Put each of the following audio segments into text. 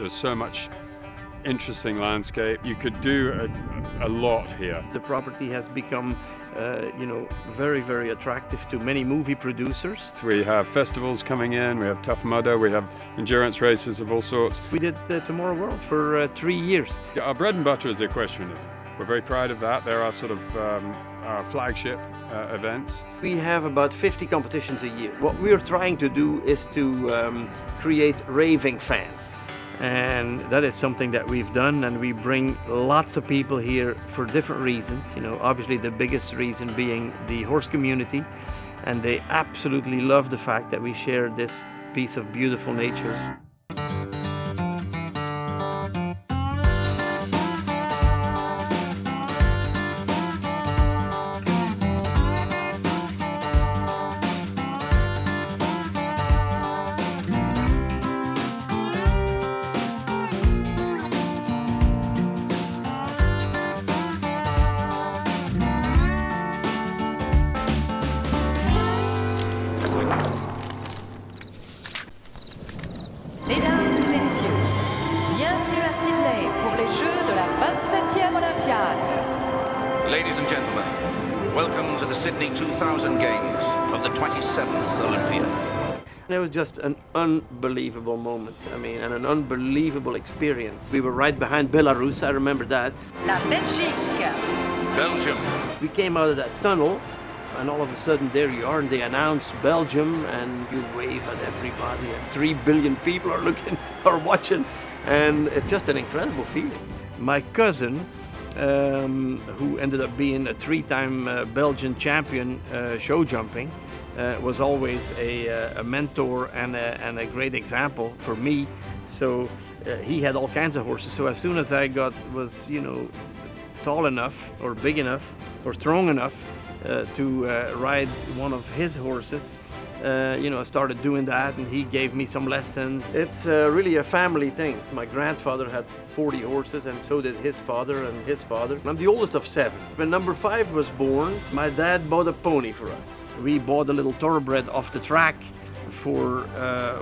There's so much interesting landscape. You could do a lot here. The property has become very, very attractive to many movie producers. We have festivals coming in, we have Tough Mudder, we have endurance races of all sorts. We did Tomorrow World for 3 years. Our bread and butter is equestrianism. We're very proud of that. They're our sort of our flagship events. We have about 50 competitions a year. What we're trying to do is to create raving fans. And that is something that we've done, and we bring lots of people here for different reasons. Obviously the biggest reason being the horse community, and they absolutely love the fact that we share this piece of beautiful nature. Ladies and gentlemen, welcome to the Sydney 2000 Games of the 27th Olympiad. It was just an unbelievable moment, and an unbelievable experience. We were right behind Belarus, I remember that. La Belgique. Belgium. We came out of that tunnel, and all of a sudden there you are, and they announced Belgium, and you wave at everybody, and 3 billion people are watching, and it's just an incredible feeling. My cousin, who ended up being a 3-time Belgian champion show jumping, was always a mentor and a great example for me. So he had all kinds of horses. So as soon as I was tall enough or big enough or strong enough to ride one of his horses, I started doing that, and he gave me some lessons. It's really a family thing. My grandfather had 40 horses, and so did his father and his father. I'm the oldest of 7. When number 5 was born, my dad bought a pony for us. We bought a little thoroughbred off the track for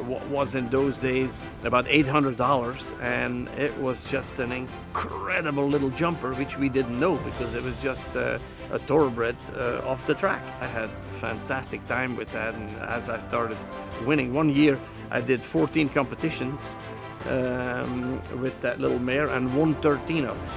what was in those days about $800, and it was just an incredible little jumper, which we didn't know because it was just a thoroughbred off the track. I had a fantastic time with that, and as I started winning, one year I did 14 competitions with that little mare and won 13 of them.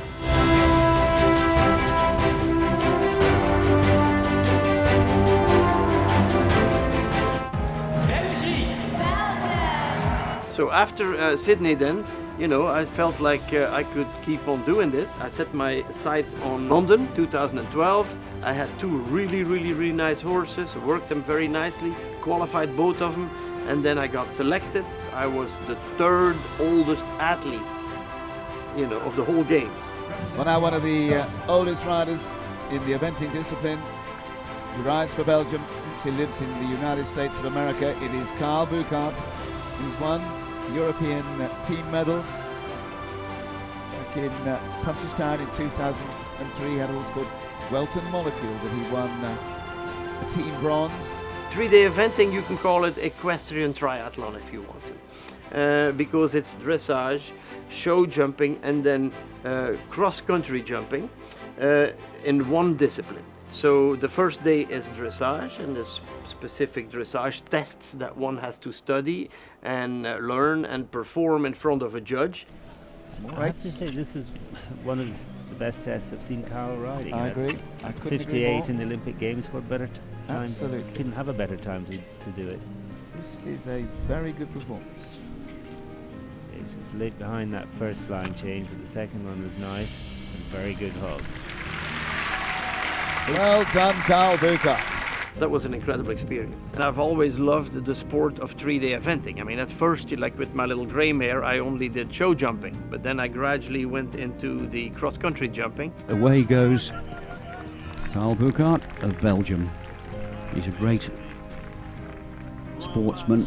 So after Sydney then, I felt like I could keep on doing this. I set my sights on London, 2012. I had 2 really, really, really nice horses, worked them very nicely, qualified both of them, and then I got selected. I was the 3rd oldest athlete, of the whole games. Well, now one of the oldest riders in the eventing discipline. He rides for Belgium. He lives in the United States of America. It is Carl Bouckaert. He's won European team medals. Back in Punchestown in 2003, he had a horse called Welton Molecule that he won a team bronze. 3-day eventing, you can call it equestrian triathlon if you want to, because it's dressage, show jumping, and then cross-country jumping in one discipline. So the first day is dressage, and there's specific dressage tests that one has to study and learn and perform in front of a judge. I have to say, this is one of the best tests I've seen Carl riding. I agree. I couldn't agree 58 more. in the Olympic Games. What better time? Absolutely. Couldn't have a better time to do it. This is a very good performance. It just lit behind that first flying change, but the second one was nice and very good hug. Well done, Carl Bouckaert. That was an incredible experience. And I've always loved the sport of 3-day eventing. At first, like with my little grey mare, I only did show jumping, but then I gradually went into the cross-country jumping. Away goes Carl Bouckaert of Belgium. He's a great sportsman,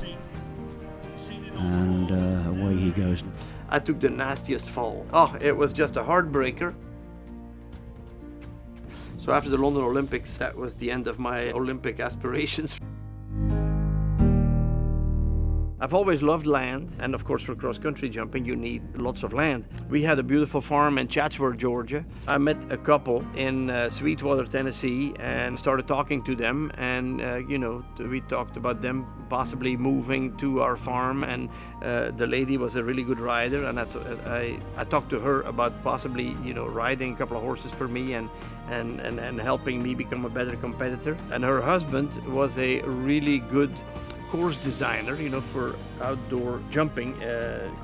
and away he goes. I took the nastiest fall. Oh, it was just a heartbreaker. So after the London Olympics, that was the end of my Olympic aspirations. I've always loved land, and of course for cross-country jumping you need lots of land. We had a beautiful farm in Chatsworth, Georgia. I met a couple in Sweetwater, Tennessee, and started talking to them, and we talked about them possibly moving to our farm, and the lady was a really good rider, and I talked to her about possibly riding a couple of horses for me and helping me become a better competitor. And her husband was a really good course designer, for outdoor jumping,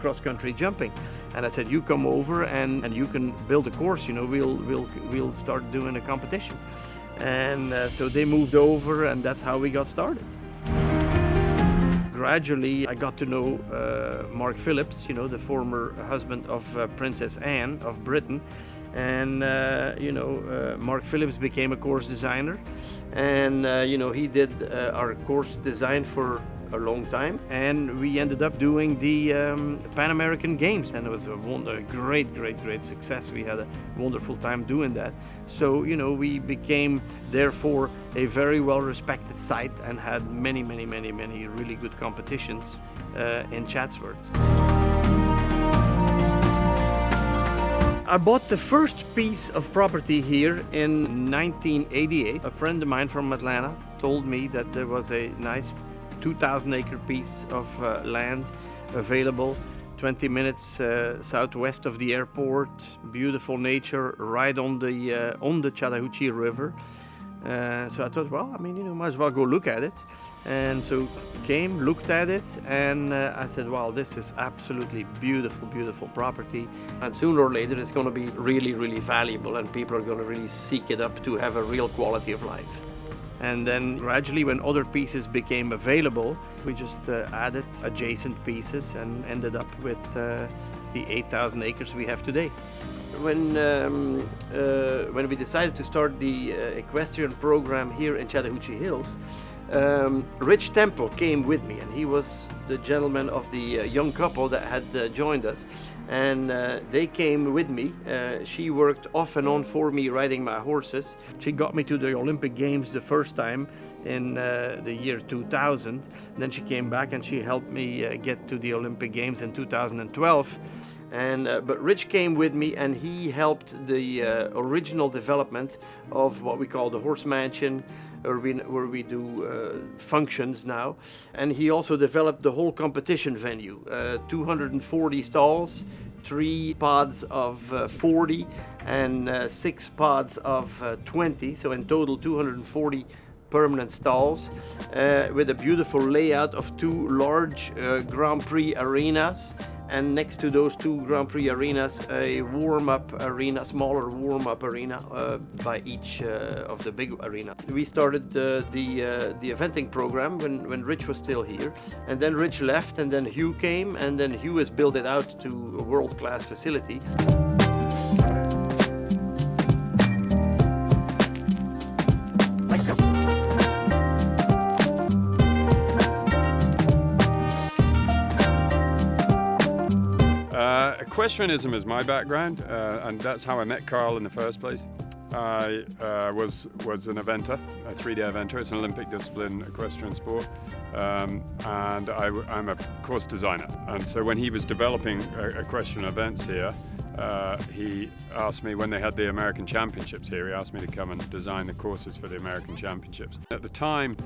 cross-country jumping. And I said, you come over and you can build a course, we'll start doing a competition. And so they moved over, and that's how we got started. Gradually, I got to know Mark Phillips, the former husband of Princess Anne of Britain. And Mark Phillips became a course designer, and he did our course design for a long time, and we ended up doing the Pan American Games, and it was a great success. We had a wonderful time doing that. So we became therefore a very well respected site and had many really good competitions in Chatsworth. I bought the first piece of property here in 1988. A friend of mine from Atlanta told me that there was a nice 2,000-acre piece of land available 20 minutes southwest of the airport, beautiful nature right on the Chattahoochee River. So I thought, well, might as well go look at it. And so came, looked at it, and I said, wow, this is absolutely beautiful property. And sooner or later it's going to be really valuable, and people are going to really seek it up to have a real quality of life. And then gradually, when other pieces became available, we just added adjacent pieces and ended up with the 8,000 acres we have today. When we decided to start the equestrian program here in Chattahoochee Hills, Rich Temple came with me, and he was the gentleman of the young couple that had joined us, and they came with me. She worked off and on for me riding my horses. She got me to the Olympic Games the first time in the year 2000. Then she came back and she helped me get to the Olympic Games in 2012. But Rich came with me, and he helped the original development of what we call the horse mansion, where we do functions now. And he also developed the whole competition venue, 240 stalls, 3 pods of 40 and 6 pods of 20, so in total 240 permanent stalls, with a beautiful layout of 2 large Grand Prix arenas, and next to those 2 Grand Prix arenas, a warm-up arena, smaller warm-up arena by each of the big arena. We started the eventing program when Rich was still here, and then Rich left, and then Hugh came, and then Hugh has built it out to a world-class facility. Equestrianism is my background, and that's how I met Carl in the first place. I was an eventer, a 3-day eventer. It's an Olympic discipline, equestrian sport, and I'm a course designer. And so when he was developing equestrian events here, he asked me, when they had the American Championships here, he asked me to come and design the courses for the American Championships. At the time,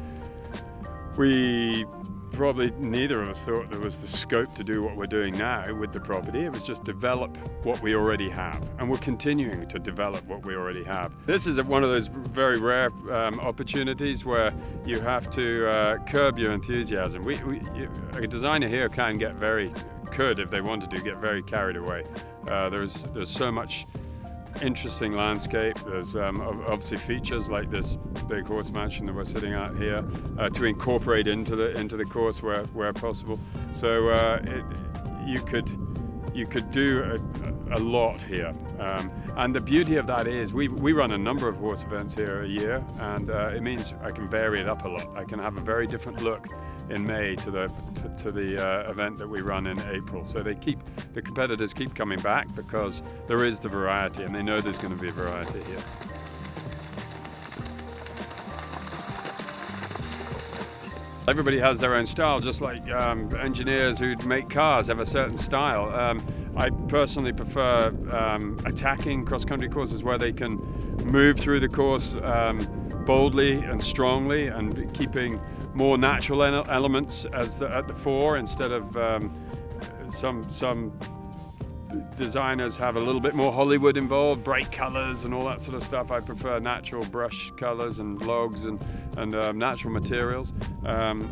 probably neither of us thought there was the scope to do what we're doing now with the property. It was just develop what we already have, and we're continuing to develop what we already have. This is one of those very rare opportunities where you have to curb your enthusiasm. A designer here could, if they wanted to, get very carried away. There's so much interesting landscape. There's obviously features like this big horse mansion that we're sitting at here to incorporate into the course where possible. So you could do a lot here, and the beauty of that is we run a number of horse events here a year, and it means I can vary it up a lot. I can have a very different look in May to the event that we run in April. So the competitors keep coming back because there is the variety, and they know there's going to be a variety here. Everybody has their own style, just like engineers who make cars have a certain style. I personally prefer attacking cross-country courses where they can move through the course boldly and strongly, and keeping more natural elements at the fore, instead of some designers have a little bit more Hollywood involved, bright colors and all that sort of stuff. I prefer natural brush colors and logs and natural materials, and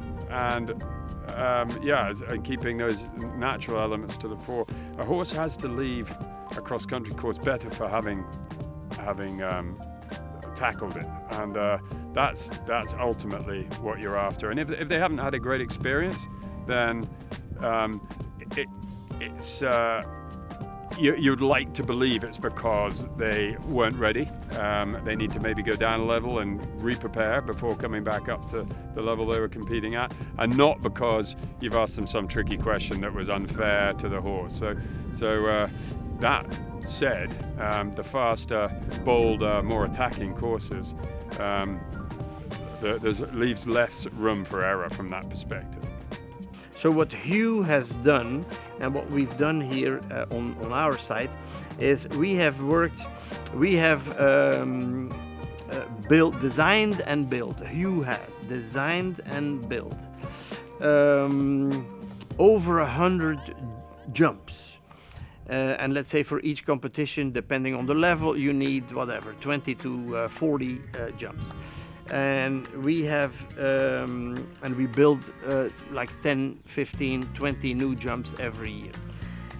keeping those natural elements to the fore. A horse has to leave a cross-country course better for having tackled it, and that's ultimately what you're after. And if they haven't had a great experience, then it's you'd like to believe it's because they weren't ready. They need to maybe go down a level and re-prepare before coming back up to the level they were competing at, and not because you've asked them some tricky question that was unfair to the horse. So that said, the faster, bolder, more attacking courses, leaves less room for error from that perspective. So what Hugh has done, and what we've done here on our site, is we have designed and built. Hugh has designed and built over 100 jumps. And let's say for each competition, depending on the level, you need whatever, 20 to 40 jumps. And we have and we build like 10, 15, 20 new jumps every year.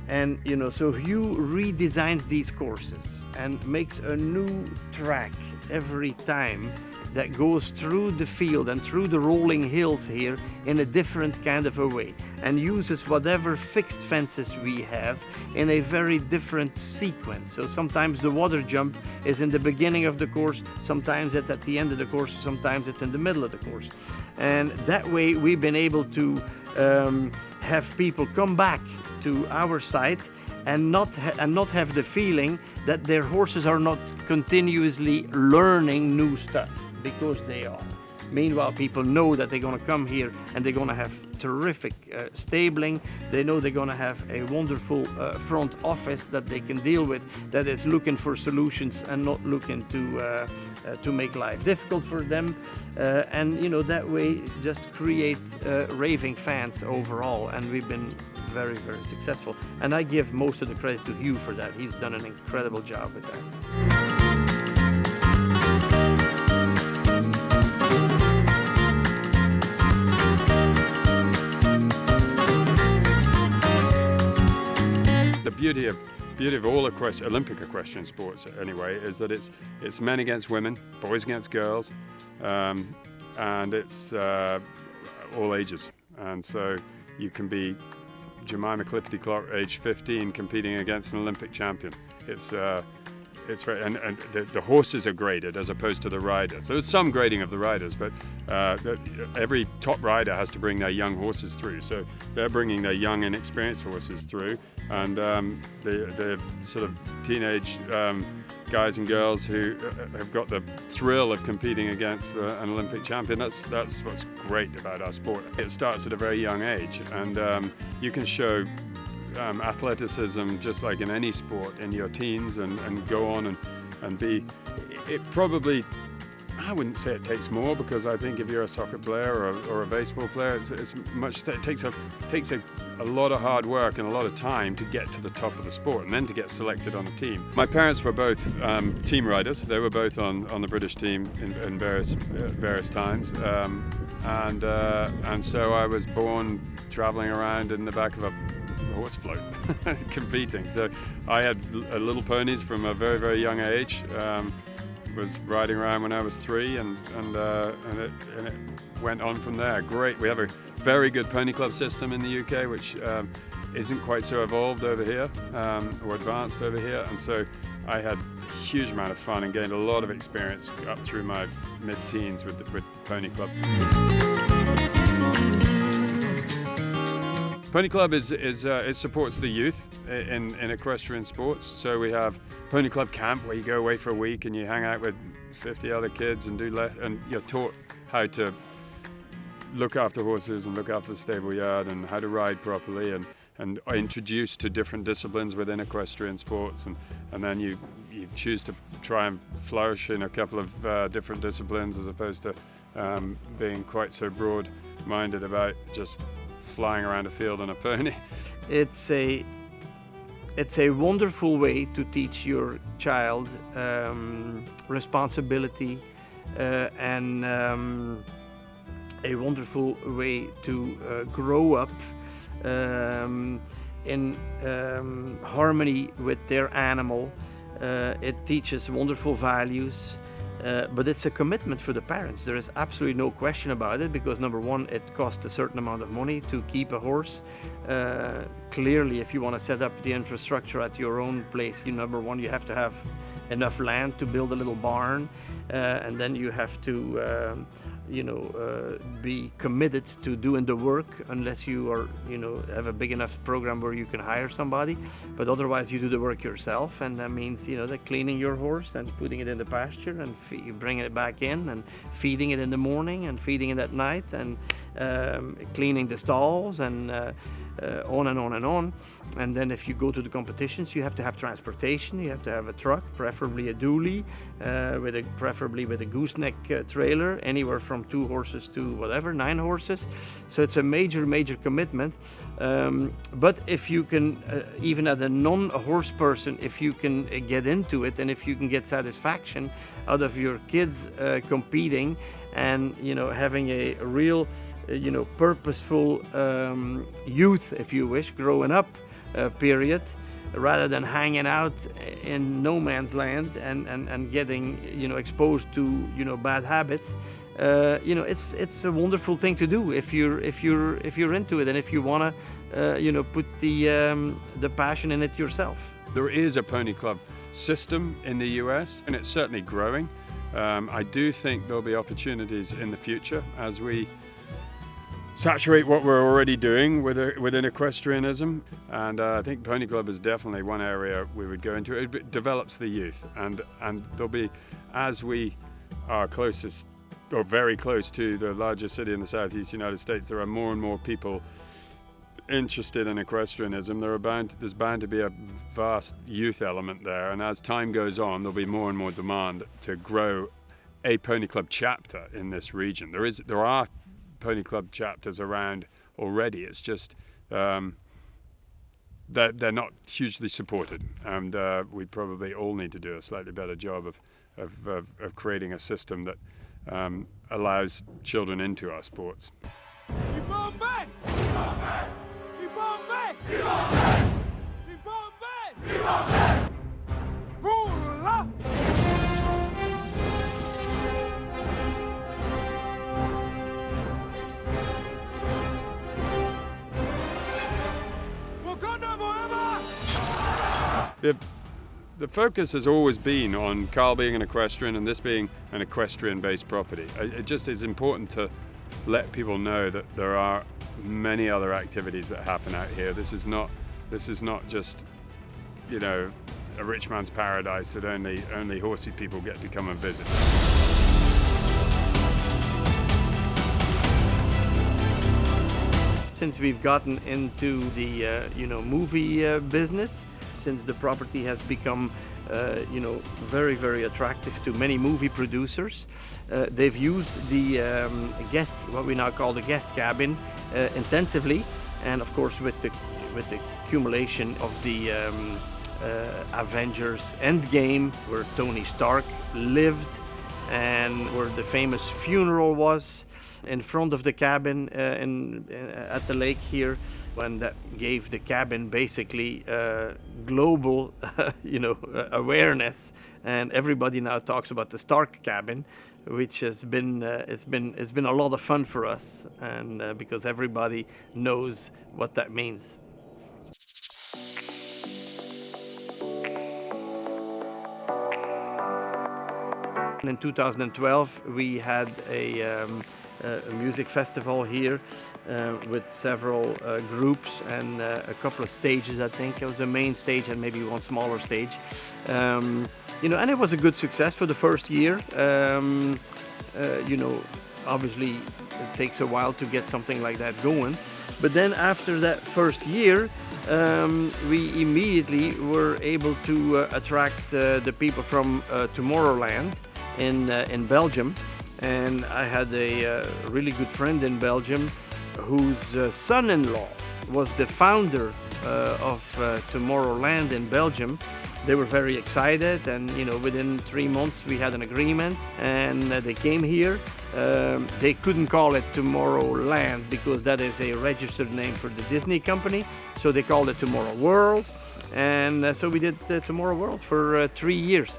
And so Hugh redesigns these courses and makes a new track every time that goes through the field and through the rolling hills here in a different kind of a way, and uses whatever fixed fences we have in a very different sequence. So sometimes the water jump is in the beginning of the course, sometimes it's at the end of the course, sometimes it's in the middle of the course. And that way we've been able to have people come back to our site and not have the feeling that their horses are not continuously learning new stuff, because they are. Meanwhile, people know that they're going to come here and they're going to have terrific stabling. They know they're going to have a wonderful front office that they can deal with, that is looking for solutions and not looking to make life difficult for them. And that way just create raving fans overall. And we've been very, very successful. And I give most of the credit to Hugh for that. He's done an incredible job with that. The beauty of all Olympic equestrian sports, anyway, is that it's men against women, boys against girls, and it's all ages. And so you can be Jemima Clifford-Clark, age 15, competing against an Olympic champion. It's very, and the horses are graded as opposed to the riders. So there's some grading of the riders, but every top rider has to bring their young horses through. So they're bringing their young, inexperienced horses through, and the sort of teenage guys and girls who have got the thrill of competing against an Olympic champion. That's what's great about our sport. It starts at a very young age, and you can show athleticism just like in any sport in your teens and go on and be. It probably, I wouldn't say it takes more, because I think if you're a soccer player or a baseball player, it takes a lot of hard work and a lot of time to get to the top of the sport and then to get selected on a team. My parents were both team riders. They were both on the British team in various times, and so I was born traveling around in the back of a horse float competing. So I had little ponies from a very, very young age. Was riding around when I was 3, and it went on from there. Great. We have a very good pony club system in the UK, which isn't quite so evolved over here or advanced over here, and so I had a huge amount of fun and gained a lot of experience up through my mid-teens with pony club. Pony Club it supports the youth in equestrian sports. So we have Pony Club Camp, where you go away for a week and you hang out with 50 other kids and and you're taught how to look after horses and look after the stable yard and how to ride properly and are introduced to different disciplines within equestrian sports, and then you choose to try and flourish in a couple of different disciplines as opposed to being quite so broad-minded about just flying around a field on a pony. It's a wonderful way to teach your child responsibility and a wonderful way to grow up in harmony with their animal. It teaches wonderful values, but it's a commitment for the parents. There is absolutely no question about it, because number one, it costs a certain amount of money to keep a horse. Clearly, if you want to set up the infrastructure at your own place, number one, you have to have enough land to build a little barn, and then you have to be committed to doing the work, unless you are have a big enough program where you can hire somebody. But otherwise you do the work yourself, and that means the cleaning your horse and putting it in the pasture and bringing it back in and feeding it in the morning and feeding it at night and cleaning the stalls and on and on and on. And then if you go to the competitions, you have to have transportation. You have to have a truck, preferably a dually, preferably with a gooseneck trailer, anywhere from 2 horses to whatever, 9 horses. So it's a major commitment. But if you can, even as a non-horse person, if you can get into it, and if you can get satisfaction out of your kids competing and having a real purposeful youth, if you wish, growing up period, rather than hanging out in no man's land and getting exposed to bad habits. It's a wonderful thing to do if you're into it, and if you want to put the passion in it yourself. There is a pony club system in the US, and it's certainly growing. I do think there'll be opportunities in the future as we saturate what we're already doing within equestrianism, and I think Pony Club is definitely one area we would go into. It develops the youth, and there'll be, as we are closest or very close to the largest city in the Southeast United States, there are more and more people interested in equestrianism. There's bound to be a vast youth element there, and as time goes on, there'll be more and more demand to grow a Pony Club chapter in this region. There are Pony Club chapters around already. It's just they're not hugely supported, and we probably all need to do a slightly better job of creating a system that allows children into our sports. The focus has always been on Carl being an equestrian and this being an equestrian-based property. It just is important to let people know that there are many other activities that happen out here. This is not just a rich man's paradise that only horsey people get to come and visit. Since we've gotten into the movie business, since the property has become very attractive to many movie producers, they've used the what we now call the guest cabin intensively, and of course with the accumulation of the Avengers Endgame, where Tony Stark lived and where the famous funeral was, in front of the cabin at the lake here, when that gave the cabin basically global awareness, and everybody now talks about the Stark cabin, which has been it's been a lot of fun for us, and because everybody knows what that means. In 2012 we had a music festival here with several groups and a couple of stages. I think it was a main stage and maybe one smaller stage, and it was a good success for the first year. obviously it takes a while to get something like that going. But then after that first year, we immediately were able to attract the people from Tomorrowland in Belgium. And I had a really good friend in Belgium whose son-in-law was the founder of Tomorrowland in Belgium. They were very excited, and within 3 months we had an agreement, and they came here. They couldn't call it Tomorrowland because that is a registered name for the Disney company, so they called it Tomorrow World, and so we did Tomorrow World for 3 years.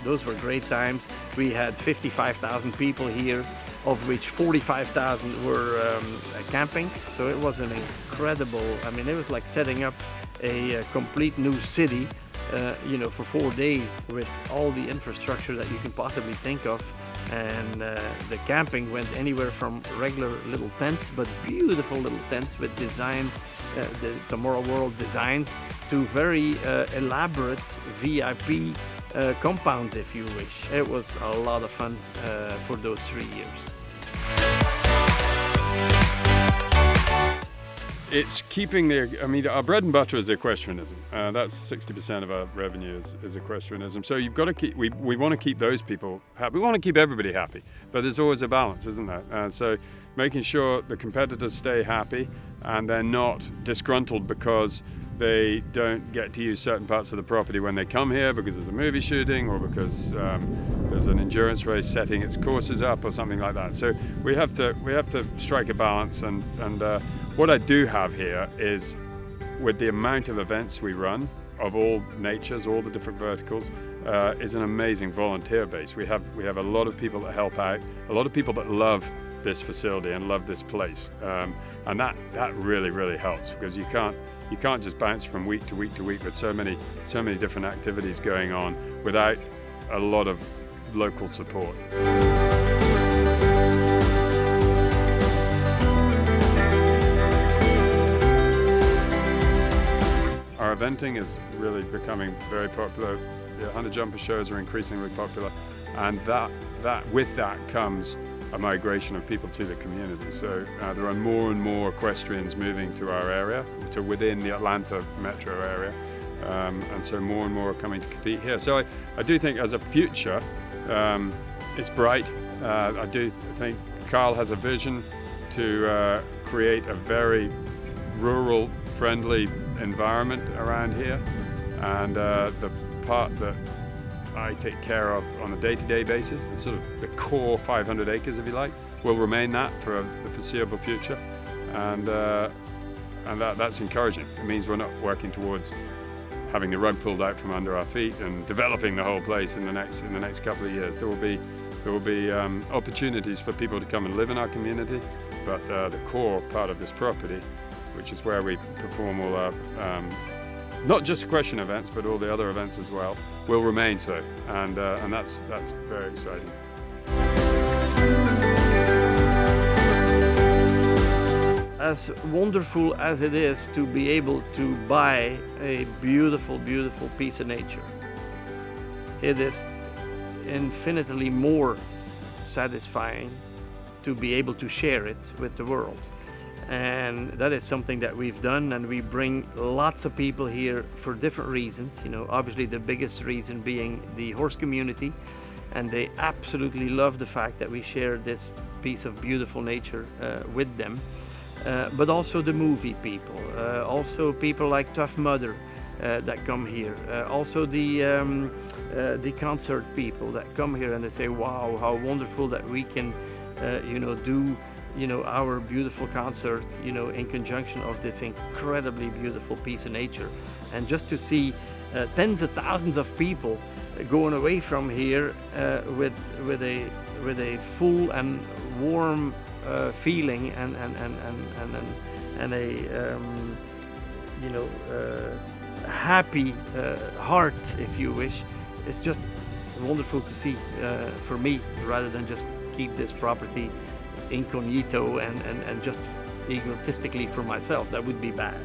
Those were great times. We had 55,000 people here, of which 45,000 were camping. So it was an incredible, it was like setting up a complete new city, for 4 days with all the infrastructure that you can possibly think of. And the camping went anywhere from regular little tents, but beautiful little tents with design, the Tomorrow World designs, to very elaborate VIP compounds, if you wish. It was a lot of fun for those 3 years. It's keeping our bread and butter is equestrianism. That's 60% of our revenue is equestrianism. So you've got to keep, we want to keep those people happy. We want to keep everybody happy, but there's always a balance, isn't there? So making sure the competitors stay happy and they're not disgruntled because they don't get to use certain parts of the property when they come here because there's a movie shooting or because there's an endurance race setting its courses up or something like that. So we have to strike a balance, and what I do have here is, with the amount of events we run of all natures, all the different verticals, is an amazing volunteer base. We have a lot of people that help out, a lot of people that love this facility and love this place, and that really helps, because you can't just bounce from week to week to week with so many different activities going on without a lot of local support. Our eventing is really becoming very popular. The 100 jumper shows are increasingly popular, and with that comes a migration of people to the community. So there are more and more equestrians moving to our area, to within the Atlanta metro area, and so more and more are coming to compete here. So I do think as a future, it's bright. I do think Carl has a vision to create a very rural friendly environment around here, and the part that I take care of on a day-to-day basis, the sort of the core 500 acres, if you like, will remain that for the foreseeable future, and that's encouraging. It means we're not working towards having the rug pulled out from under our feet and developing the whole place in the next couple of years. There will be opportunities for people to come and live in our community, but the core part of this property, which is where we perform all our not just equestrian events, but all the other events as well, will remain so, and that's very exciting. As wonderful as it is to be able to buy a beautiful, beautiful piece of nature, it is infinitely more satisfying to be able to share it with the world. And that is something that we've done, and we bring lots of people here for different reasons. Obviously the biggest reason being the horse community, and they absolutely love the fact that we share this piece of beautiful nature with them. But also the movie people, also people like Tough Mudder that come here, also the concert people that come here and they say, wow, how wonderful that we can do our beautiful concert, in conjunction of this incredibly beautiful piece of nature. And just to see tens of thousands of people going away from here with a full and warm feeling and a happy heart, if you wish, it's just wonderful to see for me, rather than just keep this property incognito and just egotistically for myself. That would be bad.